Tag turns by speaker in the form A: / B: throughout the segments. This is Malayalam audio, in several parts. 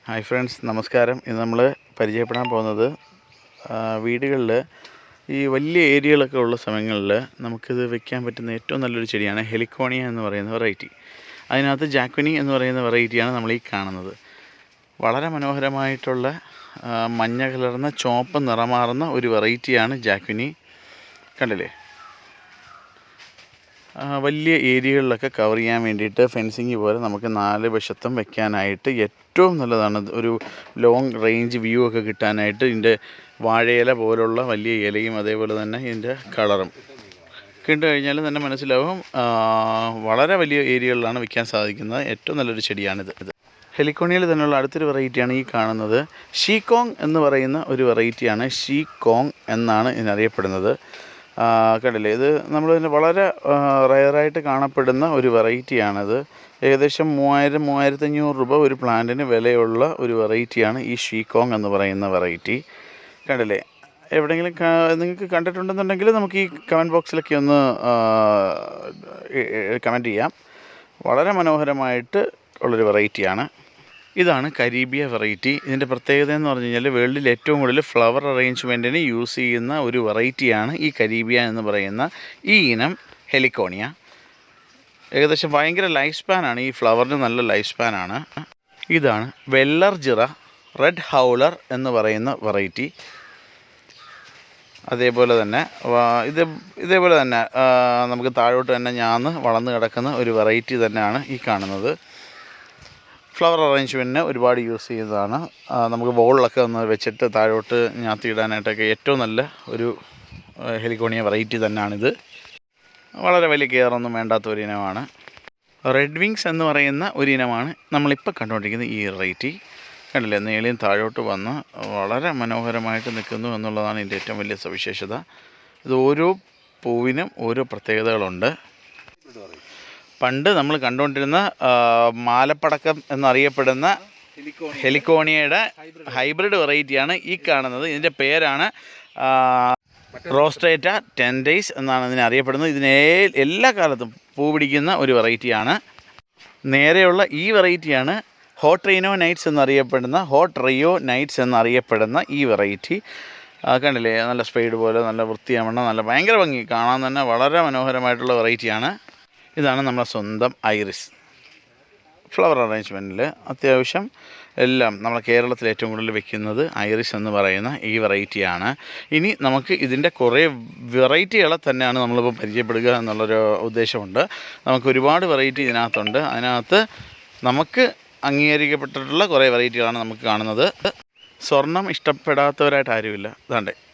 A: ഹായ് ഫ്രണ്ട്സ്, നമസ്കാരം. ഇന്ന് നമ്മൾ പരിചയപ്പെടാൻ പോകുന്നത് വീടുകളിൽ ഈ വലിയ ഏരിയകളൊക്കെ ഉള്ള സമയങ്ങളിൽ നമുക്കിത് വെക്കാൻ പറ്റുന്ന ഏറ്റവും നല്ലൊരു ചെടിയാണ് ഹെലിക്കോണിയ എന്ന് പറയുന്ന വെറൈറ്റി. അതിനകത്ത് ജാക്വനി എന്ന് പറയുന്ന വെറൈറ്റിയാണ് നമ്മൾ ഈ കാണുന്നത്. വളരെ മനോഹരമായിട്ടുള്ള മഞ്ഞ കലർന്ന ചുവപ്പ് നിറമാർന്ന ഒരു വെറൈറ്റിയാണ് ജാക്വനി. കണ്ടില്ലേ? വലിയ ഏരിയകളിലൊക്കെ കവർ ചെയ്യാൻ വേണ്ടിയിട്ട് ഫെൻസിങ് പോലെ നമുക്ക് 4 വശത്തും വെക്കാനായിട്ട് ഏറ്റവും നല്ലതാണ്. ഒരു ലോങ് റേഞ്ച് വ്യൂ ഒക്കെ കിട്ടാനായിട്ട് ഇതിൻ്റെ വാഴയില പോലുള്ള വലിയ ഇലയും അതേപോലെ തന്നെ ഇതിൻ്റെ കളറും കണ്ടു കഴിഞ്ഞാൽ തന്നെ മനസ്സിലാവും വളരെ വലിയ ഏരിയകളിലാണ് വെക്കാൻ സാധിക്കുന്നത്. ഏറ്റവും നല്ലൊരു ചെടിയാണിത്. ഹെലിക്കോണിയയിൽ തന്നെയുള്ള അടുത്തൊരു വെറൈറ്റിയാണ് ഈ കാണുന്നത്. ഷീകോങ് എന്ന് പറയുന്ന ഒരു വെറൈറ്റിയാണ്. ഷീകോങ് എന്നാണ് ഇതിനറിയപ്പെടുന്നത്. കണ്ടില്ലേ? ഇത് നമ്മളിതിന് വളരെ റയറായിട്ട് കാണപ്പെടുന്ന ഒരു വെറൈറ്റിയാണിത്. ഏകദേശം 3000-3500 രൂപ ഒരു പ്ലാന്റിന് വിലയുള്ള ഒരു വെറൈറ്റിയാണ് ഈ ഷീകോങ് എന്ന് പറയുന്ന വെറൈറ്റി. കണ്ടില്ലേ? എവിടെയെങ്കിലും നിങ്ങൾക്ക് കണ്ടിട്ടുണ്ടെന്നുണ്ടെങ്കിൽ നമുക്ക് ഈ കമൻറ്റ് ബോക്സിലൊക്കെ ഒന്ന് കമൻറ്റ് ചെയ്യാം. വളരെ മനോഹരമായിട്ട് ഉള്ളൊരു വെറൈറ്റിയാണ്. ഇതാണ് കരീബിയ വെറൈറ്റി. ഇതിൻ്റെ പ്രത്യേകത എന്ന് പറഞ്ഞു കഴിഞ്ഞാൽ വേൾഡിൽ ഏറ്റവും കൂടുതൽ ഫ്ലവർ അറേഞ്ച്മെൻറ്റിന് യൂസ് ചെയ്യുന്ന ഒരു വെറൈറ്റിയാണ് ഈ കരീബിയ എന്ന് പറയുന്ന ഈ ഇനം ഹെലിക്കോണിയ. ഏകദേശം ഭയങ്കര ലൈഫ് സ്പാനാണ്. ഈ ഫ്ലവറിന് നല്ല ലൈഫ് സ്പാനാണ്. ഇതാണ് വെല്ലർജിറ റെഡ് ഹൗളർ എന്ന് പറയുന്ന വെറൈറ്റി. അതേപോലെ തന്നെ ഇതേപോലെ തന്നെ നമുക്ക് താഴോട്ട് തന്നെ ഞാന്ന് വളർന്ന് കിടക്കുന്ന ഒരു വെറൈറ്റി തന്നെയാണ് ഈ കാണുന്നത്. ഫ്ലവർ അറേഞ്ച്മെൻറ്റിന് ഒരുപാട് യൂസ് ചെയ്യുന്നതാണ്. നമുക്ക് ബോളിലൊക്കെ ഒന്ന് വെച്ചിട്ട് താഴോട്ട് ഞാത്തിയിടാനായിട്ടൊക്കെ ഏറ്റവും നല്ല ഒരു ഹെലിക്കോണിയ വെറൈറ്റി തന്നെയാണിത്. വളരെ വലിയ കെയറൊന്നും വേണ്ടാത്ത ഒരു ഇനമാണ്. റെഡ് വിങ്സ് എന്ന് പറയുന്ന ഒരു ഇനമാണ് നമ്മളിപ്പോൾ കണ്ടുകൊണ്ടിരിക്കുന്ന ഈ വെറൈറ്റി. കണ്ടില്ലേ? നീളയും താഴോട്ട് വന്ന് വളരെ മനോഹരമായിട്ട് നിൽക്കുന്നു എന്നുള്ളതാണ് ഇതിൻ്റെ ഏറ്റവും വലിയ സവിശേഷത. ഇത് ഓരോ പൂവിനും ഓരോ പ്രത്യേകതകളുണ്ട്. പണ്ട് നമ്മൾ കണ്ടുകൊണ്ടിരുന്ന മാലപ്പടക്കം എന്നറിയപ്പെടുന്ന ഹെലിക്കോണിയയുടെ ഹൈബ്രിഡ് വെറൈറ്റിയാണ് ഈ കാണുന്നത്. ഇതിൻ്റെ പേരാണ് റോസ്ട്രേറ്റ 10 days എന്നാണ് ഇതിനെ അറിയപ്പെടുന്നത്. ഇതിനെ എല്ലാ കാലത്തും പൂ പിടിക്കുന്ന ഒരു വെറൈറ്റിയാണ്. നേരെയുള്ള ഈ വെറൈറ്റിയാണ് ഹോട്ട് റെയിനോ നൈറ്റ്സ് എന്നറിയപ്പെടുന്ന ഈ വെറൈറ്റി. കണ്ടില്ലേ? നല്ല സ്പെയ്ഡ് പോലെ നല്ല വൃത്തിയാവണ്ണം നല്ല ഭയങ്കര ഭംഗി കാണാൻ തന്നെ വളരെ മനോഹരമായിട്ടുള്ള വെറൈറ്റിയാണ്. ഇതാണ് നമ്മുടെ സ്വന്തം ഐറിസ്. ഫ്ലവർ അറേഞ്ച്മെൻറ്റിൽ അത്യാവശ്യം എല്ലാം നമ്മൾ കേരളത്തിൽ ഏറ്റവും കൂടുതൽ വെക്കുന്നത് ഐറിസ് എന്ന് പറയുന്ന ഈ വെറൈറ്റിയാണ്. ഇനി നമുക്ക് ഇതിൻ്റെ കുറേ വെറൈറ്റികളെ തന്നെയാണ് നമ്മളിപ്പോൾ പരിചയപ്പെടുക എന്നുള്ളൊരു ഉദ്ദേശമുണ്ട്. നമുക്ക് ഒരുപാട് വെറൈറ്റി ഇതിനകത്തുണ്ട്. അതിനകത്ത് നമുക്ക് അംഗീകരിക്കപ്പെട്ടിട്ടുള്ള കുറേ വെറൈറ്റികളാണ് നമുക്ക് കാണുന്നത്. സ്വർണം ഇഷ്ടപ്പെടാത്തവരായിട്ട് ആരുമില്ല.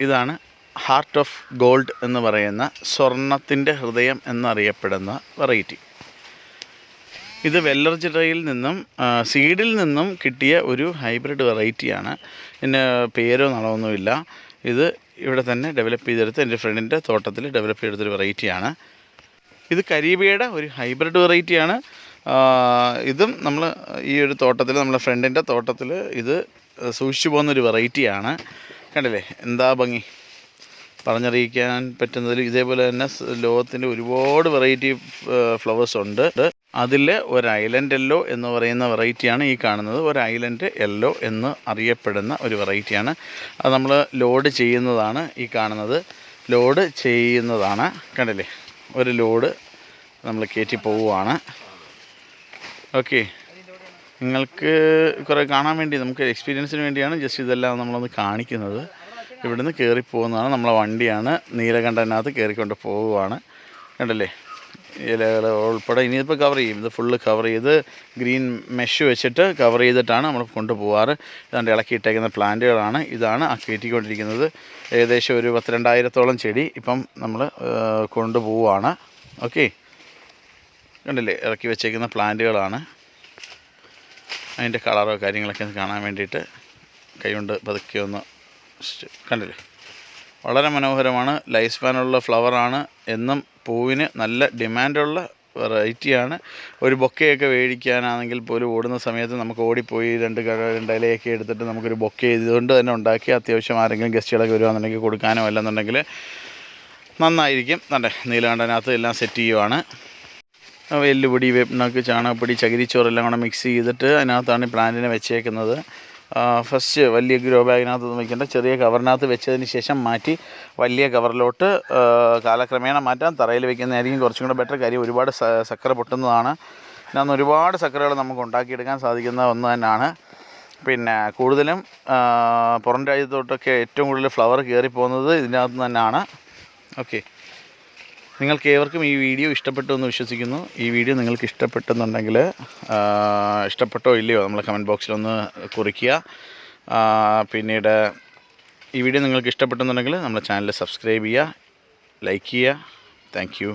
A: ഇതാണ് ഹാർട്ട് ഓഫ് ഗോൾഡ് എന്ന് പറയുന്ന സ്വർണത്തിൻ്റെ ഹൃദയം എന്നറിയപ്പെടുന്ന വെറൈറ്റി. ഇത് വെല്ലർജിറയിൽ നിന്നും സീഡിൽ നിന്നും കിട്ടിയ ഒരു ഹൈബ്രിഡ് വെറൈറ്റിയാണ്. ഇതിന് പേരോ നളമൊന്നുമില്ല. ഇത് ഇവിടെ തന്നെ ഡെവലപ്പ് ചെയ്തെടുത്ത് എൻ്റെ ഫ്രണ്ടിൻ്റെ തോട്ടത്തിൽ ഡെവലപ്പ് ചെയ്തെടുത്തൊരു വെറൈറ്റിയാണ്. ഇത് കരീബിയയുടെ ഒരു ഹൈബ്രിഡ് വെറൈറ്റിയാണ്. ഇതും നമ്മൾ ഈ ഒരു തോട്ടത്തിൽ നമ്മുടെ ഫ്രണ്ടിൻ്റെ തോട്ടത്തിൽ ഇത് സൂക്ഷിച്ചു പോകുന്നൊരു വെറൈറ്റിയാണ്. കണ്ടില്ലേ? എന്താ ഭംഗി! പറഞ്ഞറിയിക്കാൻ പറ്റുന്നതിൽ ഇതേപോലെ തന്നെ ലോകത്തിൻ്റെ ഒരുപാട് വെറൈറ്റി ഫ്ലവേഴ്സ് ഉണ്ട്. അതിൽ ഒരു ഐലൻഡ് യെല്ലോ എന്ന് പറയുന്ന വെറൈറ്റിയാണ് ഈ കാണുന്നത്. ഒരു ഐലൻഡ് യെല്ലോ എന്ന് അറിയപ്പെടുന്ന ഒരു വെറൈറ്റിയാണ്. അത് നമ്മൾ ലോഡ് ചെയ്യുന്നതാണ് ഈ കാണുന്നത്. ലോഡ് ചെയ്യുന്നതാണ്. കണ്ടില്ലേ? ഒരു ലോഡ് നമ്മൾ കയറ്റി പോവുകയാണ്. ഓക്കെ, നിങ്ങൾക്ക് കുറേ കാണാൻ വേണ്ടി നമുക്ക് എക്സ്പീരിയൻസിന് വേണ്ടിയാണ് ജസ്റ്റ് ഇതെല്ലാം നമ്മളൊന്ന് കാണിക്കുന്നത്. ഇവിടുന്ന് കയറിപ്പോകുന്നതാണ്. നമ്മളെ വണ്ടിയാണ് നീലകണ്ഠനകത്ത് കയറിക്കൊണ്ട് പോവുകയാണ്. കണ്ടല്ലേ? ഇലകൾ ഉൾപ്പെടെ ഇനിയിപ്പോൾ കവർ ചെയ്യും. ഇത് ഫുള്ള് കവർ ചെയ്ത് ഗ്രീൻ മെഷ് വെച്ചിട്ട് കവർ ചെയ്തിട്ടാണ് നമ്മൾ കൊണ്ടുപോകാറ്. ഇതാണ്ട് ഇളക്കിയിട്ടേക്കുന്ന പ്ലാന്റുകളാണ്. ഇതാണ് ആ കയറ്റിക്കൊണ്ടിരിക്കുന്നത്. ഏകദേശം ഒരു 22,000-ഓളം ചെടി ഇപ്പം നമ്മൾ കൊണ്ടുപോവുകയാണ്. ഓക്കെ, കണ്ടില്ലേ? ഇറക്കി വെച്ചേക്കുന്ന പ്ലാന്റുകളാണ്. അതിൻ്റെ കളറോ കാര്യങ്ങളൊക്കെ കാണാൻ വേണ്ടിയിട്ട് കൈകൊണ്ട് പതുക്കെ ഒന്ന് കണ്ടില്ലേ? വളരെ മനോഹരമാണ്. ലൈഫ് സ്പാനുള്ള ഫ്ലവറാണ്. എന്നും പൂവിന് നല്ല ഡിമാൻഡുള്ള വെറൈറ്റിയാണ്. ഒരു ബൊക്കെയൊക്കെ മേടിക്കാനാണെങ്കിൽ പോലും ഓടുന്ന സമയത്ത് നമുക്ക് ഓടിപ്പോയി 2 ഇലയൊക്കെ എടുത്തിട്ട് നമുക്കൊരു ബൊക്കെ ഇതുകൊണ്ട് തന്നെ ഉണ്ടാക്കി അത്യാവശ്യം ആരെങ്കിലും ഗസ്റ്റുകളൊക്കെ വരുവാണെന്നുണ്ടെങ്കിൽ കൊടുക്കാനോ അല്ലെന്നുണ്ടെങ്കിൽ നന്നായിരിക്കും. നീലകണ്ഠനകത്ത് എല്ലാം സെറ്റ് ചെയ്യുവാണ്. എല്ലുപൊടി, വേപ്പിണ്ണാക്ക്, ചാണകപ്പൊടി, ചകിരിച്ചോറെല്ലാം കൂടെ മിക്സ് ചെയ്തിട്ട് അതിനകത്താണ് ഈ പ്ലാന്റിനെ വെച്ചേക്കുന്നത്. ഫസ്റ്റ് വലിയ ഗ്രോ ബാഗിനകത്ത് വയ്ക്കേണ്ട, ചെറിയ കവറിനകത്ത് വെച്ചതിന് ശേഷം മാറ്റി വലിയ കവറിലോട്ട് കാലക്രമേണ മാറ്റാം. തറയിൽ വെക്കുന്നതായിരിക്കും കുറച്ചും കൂടെ ബെറ്റർ. കാര്യം ഒരുപാട് സക്കര പൊട്ടുന്നതാണ്. ഇതിനകത്ത് ഒരുപാട് സക്കരകൾ നമുക്ക് ഉണ്ടാക്കിയെടുക്കാൻ സാധിക്കുന്ന ഒന്ന് തന്നെയാണ്. പിന്നെ കൂടുതലും പുറം രാജ്യത്തോട്ടൊക്കെ ഏറ്റവും കൂടുതൽ ഫ്ലവർ കയറിപ്പോകുന്നത് ഇതിനകത്ത് തന്നെയാണ്. ഓക്കെ, നിങ്ങൾക്ക് ഏവർക്കും ഈ വീഡിയോ ഇഷ്ടപ്പെട്ടു എന്ന് വിശ്വസിക്കുന്നു. ഈ വീഡിയോ നിങ്ങൾക്ക് ഇഷ്ടപ്പെട്ടെന്നുണ്ടെങ്കിൽ ഇഷ്ടപ്പെട്ടോ ഇല്ലയോ നമ്മളെ കമൻറ്റ് ബോക്സിലൊന്ന് കുറിക്കുക. പിന്നീട് ഈ വീഡിയോ നിങ്ങൾക്ക് ഇഷ്ടപ്പെട്ടെന്നുണ്ടെങ്കിൽ നമ്മുടെ ചാനൽ സബ്സ്ക്രൈബ് ചെയ്യുക, ലൈക്ക് ചെയ്യുക. Thank you.